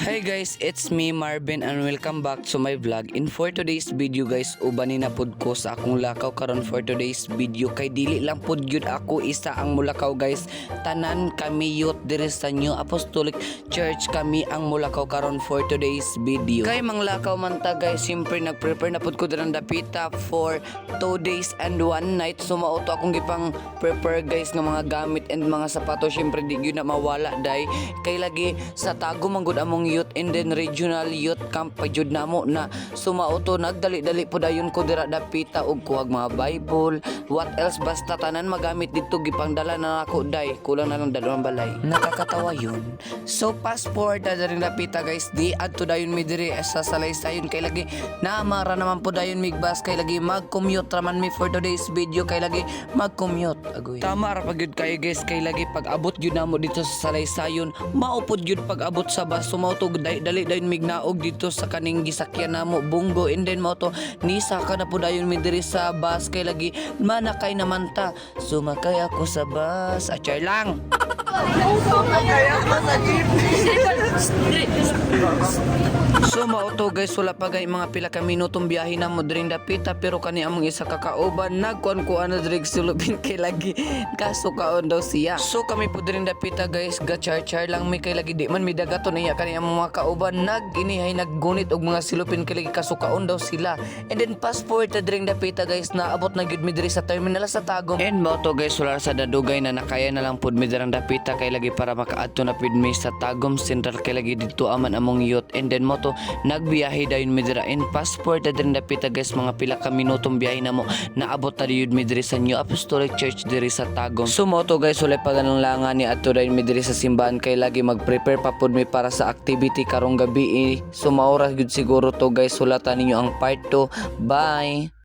Hi guys, it's me Marvin and welcome back to my vlog. In for today's video guys, ubani na pud ko sa akong lakaw karon for today's video. Kay dili lang pud gyud ako isa ang mulakaw guys. Tanan kami youth diri sa New Apostolic Church kami ang mulakaw karon for today's video. Kay manglakaw man ta guys, siyempre nagprepare na pud ko dirang dapita for 2 days and 1 night. So mauto akong gipang prepare guys ng mga gamit and mga sapato. Siyempre di gyud na mawala dai. Kay lagi sa tago manggod among youth and then regional youth camp pa jud namo na sumauto nagdali-dali po dayon ko dira dapita og kuwag mga Bible, what else basta tanan magamit dito gipangdala na ako day, kulang na lang dalawang balay. Nakakatawa yun. So fast forward na rin dapita guys, di adto dayon mi diri sa Salaysayon kay lagi naamara naman po dayon migbas kay lagi mag-commute raman mi for today's video kay lagi mag-commute agoy. Tama ra pag gyud kayo guys kay lagi pag abot gyud namo dito sa Salaysayon, maupod gyud pag abot sa bus sumauto dali dayon mignaog dito sa kaning gisakyan namo bunggo and then mo to nisa ka na po dayon mi diri sa bus kay lagi manakay naman ta sumakay ako sa bus achar lang. So mauto guys wala pa gay mga pila ka minutong biyahe na mo diring dapita pero kani among isa ka kauban nagkuan-kuan na dirig sulubin kay lagi kasukaon daw siya. So kami po diring dapita guys gachar-char lang mi kay lagi di man mi dagaton iya kani among mga kauban naginihay naggunit og mga silupin kay lagi kasukaon daw sila. And then fast forward ta diring dapita guys naabot na gyud mi diri sa terminal sa Tagum. And mauto guys wala sa dadugay na nakaya na lang pud mi dirang dapita kay lagi para makaadto na pud mi sa Tagum Central kay lagi dito aman among youth. And then moto nagbiyahe dayon mi dira and passport na din dapita guys mga pila ka minutong biyahe na mo naabot na yun mi diri sa New Apostolic Church diri sa Tagum. So moto guys wala pa ganang langan ni adto dayon mi diri sa simbahan kay lagi mag-prepare pa pud mi para sa activity karong gabi. So maoras gud siguro to guys sulatan ninyo ang part 2. Bye.